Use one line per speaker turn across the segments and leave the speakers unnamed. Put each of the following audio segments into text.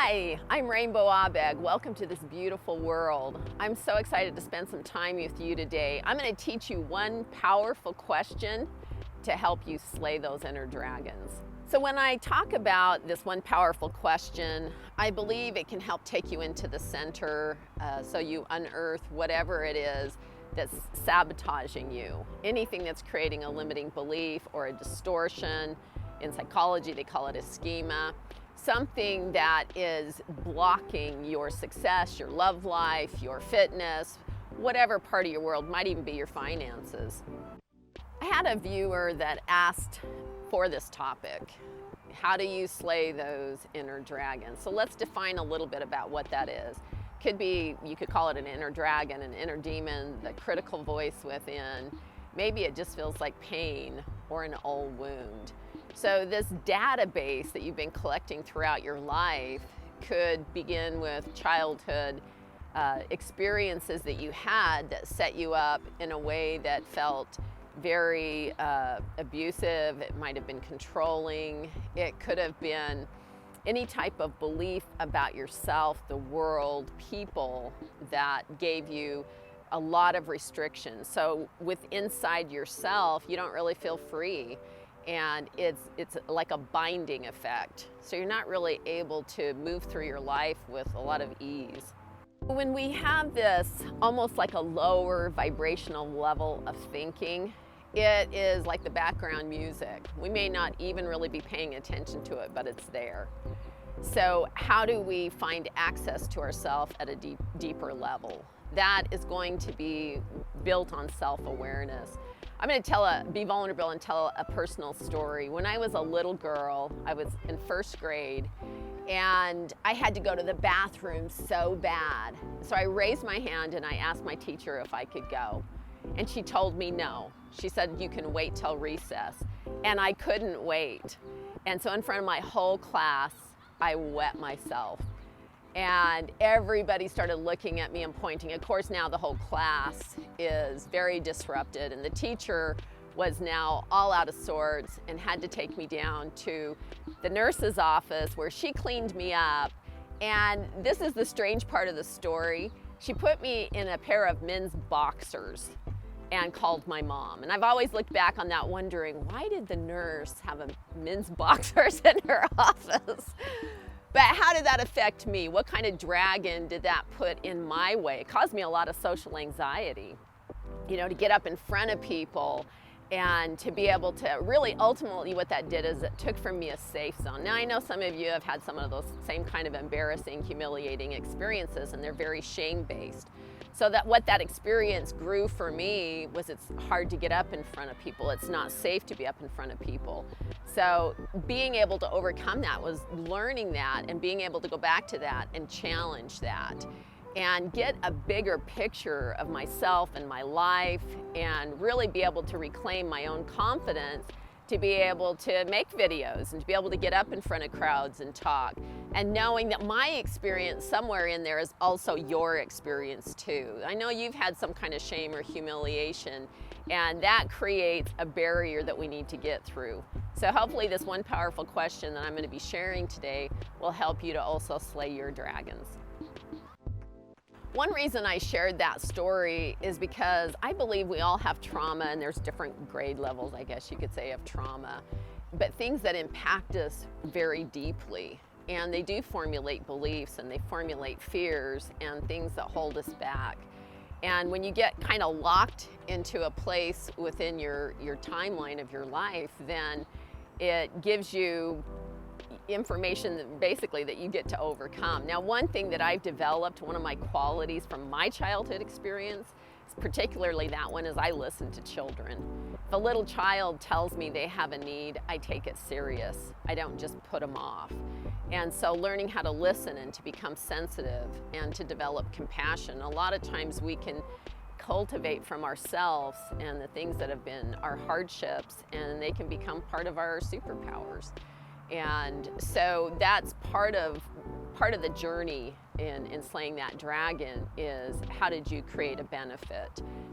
Hi, I'm Rainbow Abegg. Welcome to this beautiful world. I'm so excited to spend some time with you today. I'm going to teach you one powerful question to help you slay those inner dragons. So when I talk about this one powerful question, I believe it can help take you into the center so you unearth whatever it is that's sabotaging you. Anything that's creating a limiting belief or a distortion. In psychology, they call it a schema. Something that is blocking your success, your love life, your fitness, whatever part of your world, might even be your finances. I had a viewer that asked for this topic. How do you slay those inner dragons? So let's define a little bit about what that is. Could be, you could call it an inner dragon, an inner demon, the critical voice within. Maybe it just feels like pain or an old wound. So this database that you've been collecting throughout your life could begin with childhood experiences that you had that set you up in a way that felt very abusive. It might have been controlling. It could have been any type of belief about yourself, the world, people that gave you a lot of restrictions. So inside yourself, you don't really feel free. And it's like a binding effect. So you're not really able to move through your life with a lot of ease. When we have this almost like a lower vibrational level of thinking, it is like the background music. We may not even really be paying attention to it, but it's there. So how do we find access to ourselves at a deeper level? That is going to be built on self-awareness. I'm going to be vulnerable and tell a personal story. When I was a little girl, I was in first grade, and I had to go to the bathroom so bad. So I raised my hand and I asked my teacher if I could go. And she told me no. She said, you can wait till recess. And I couldn't wait. And so in front of my whole class, I wet myself. And everybody started looking at me and pointing. Of course, now the whole class is very disrupted, and the teacher was now all out of sorts and had to take me down to the nurse's office where she cleaned me up. And this is the strange part of the story. She put me in a pair of men's boxers and called my mom. And I've always looked back on that wondering, why did the nurse have men's boxers in her office? But how did that affect me? What kind of dragon did that put in my way? It caused me a lot of social anxiety, to get up in front of people and to be able to really, ultimately what that did is it took from me a safe zone. Now I know some of you have had some of those same kind of embarrassing, humiliating experiences, and they're very shame-based. So what that experience grew for me was it's hard to get up in front of people. It's not safe to be up in front of people. So being able to overcome that was learning that and being able to go back to that and challenge that and get a bigger picture of myself and my life and really be able to reclaim my own confidence to be able to make videos and to be able to get up in front of crowds and talk, and knowing that my experience somewhere in there is also your experience too. I know you've had some kind of shame or humiliation, and that creates a barrier that we need to get through. So hopefully this one powerful question that I'm going to be sharing today will help you to also slay your dragons. One reason I shared that story is because I believe we all have trauma, and there's different grade levels, I guess you could say, of trauma, but things that impact us very deeply. And they do formulate beliefs, and they formulate fears and things that hold us back. And when you get kind of locked into a place within your timeline of your life, then it gives you information that you get to overcome. Now, one thing that I've developed, one of my qualities from my childhood experience, particularly that one, is I listen to children. If a little child tells me they have a need, I take it serious. I don't just put them off. And so learning how to listen and to become sensitive and to develop compassion, a lot of times we can cultivate from ourselves and the things that have been our hardships, and they can become part of our superpowers. And so that's part of the journey in slaying that dragon is how did you create a benefit?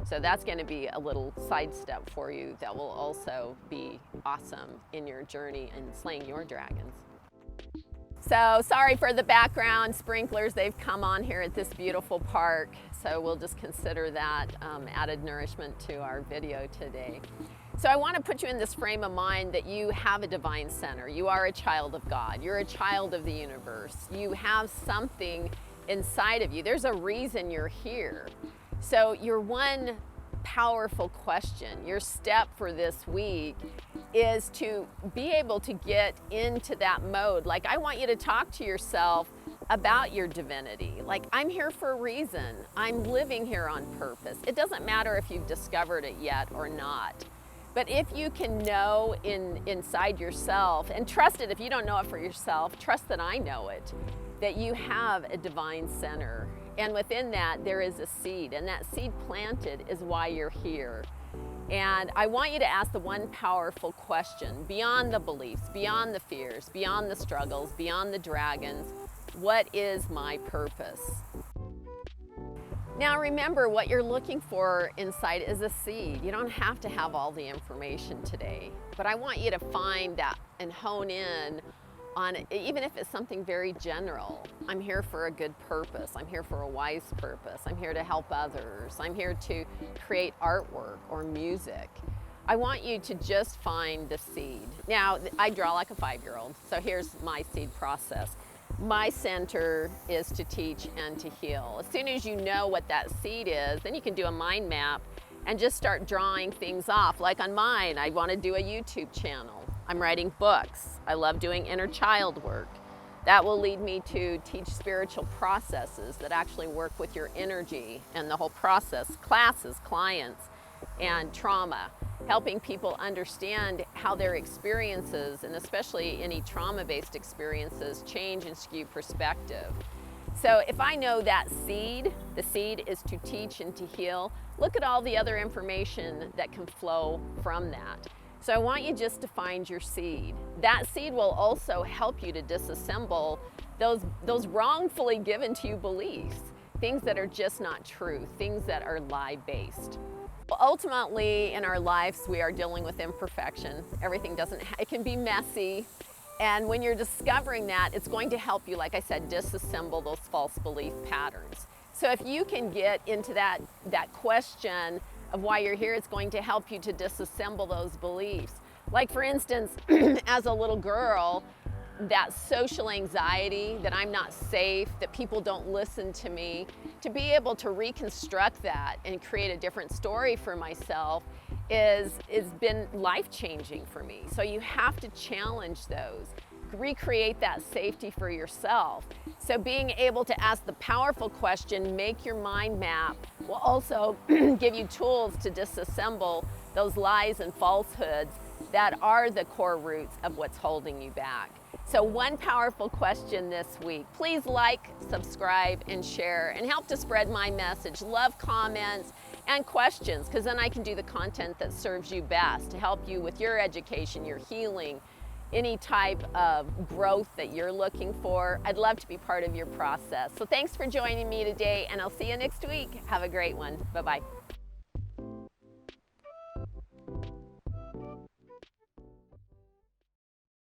So that's going to be a little sidestep for you that will also be awesome in your journey in slaying your dragons. So sorry for the background sprinklers. They've come on here at this beautiful park. So we'll just consider that added nourishment to our video today. So I want to put you in this frame of mind that you have a divine center. You are a child of God. You're a child of the universe. You have something inside of you. There's a reason you're here. So your one powerful question, your step for this week is to be able to get into that mode. Like, I want you to talk to yourself about your divinity. Like, I'm here for a reason. I'm living here on purpose. It doesn't matter if you've discovered it yet or not. But if you can know inside yourself, and trust it, if you don't know it for yourself, trust that I know it, that you have a divine center. And within that, there is a seed. And that seed planted is why you're here. And I want you to ask the one powerful question, beyond the beliefs, beyond the fears, beyond the struggles, beyond the dragons, what is my purpose? Now remember, what you're looking for inside is a seed. You don't have to have all the information today, but I want you to find that and hone in on it, even if it's something very general. I'm here for a good purpose. I'm here for a wise purpose. I'm here to help others. I'm here to create artwork or music. I want you to just find the seed. Now, I draw like a 5-year-old, so here's my seed process. My center is to teach and to heal. As soon as you know what that seed is, then you can do a mind map and just start drawing things off. Like on mine, I want to do a YouTube channel. I'm writing books. I love doing inner child work. That will lead me to teach spiritual processes that actually work with your energy and the whole process, classes, clients, and trauma, helping people understand how their experiences, and especially any trauma-based experiences, change and skew perspective. So if I know that seed, the seed is to teach and to heal, look at all the other information that can flow from that. So I want you just to find your seed. That seed will also help you to disassemble those wrongfully given to you beliefs, things that are just not true, things that are lie-based. Ultimately, in our lives, we are dealing with imperfection. Everything it can be messy. And when you're discovering that, it's going to help you, like I said, disassemble those false belief patterns. So if you can get into that question of why you're here, it's going to help you to disassemble those beliefs. Like, for instance, as a little girl, that social anxiety, that I'm not safe, that people don't listen to me, to be able to reconstruct that and create a different story for myself is been life-changing for me. So you have to challenge those, recreate that safety for yourself. So being able to ask the powerful question, make your mind map, will also give you tools to disassemble those lies and falsehoods that are the core roots of what's holding you back. So one powerful question this week. Please like, subscribe, and share, and help to spread my message. Love comments and questions, because then I can do the content that serves you best to help you with your education, your healing, any type of growth that you're looking for. I'd love to be part of your process. So thanks for joining me today, and I'll see you next week. Have a great one. Bye-bye.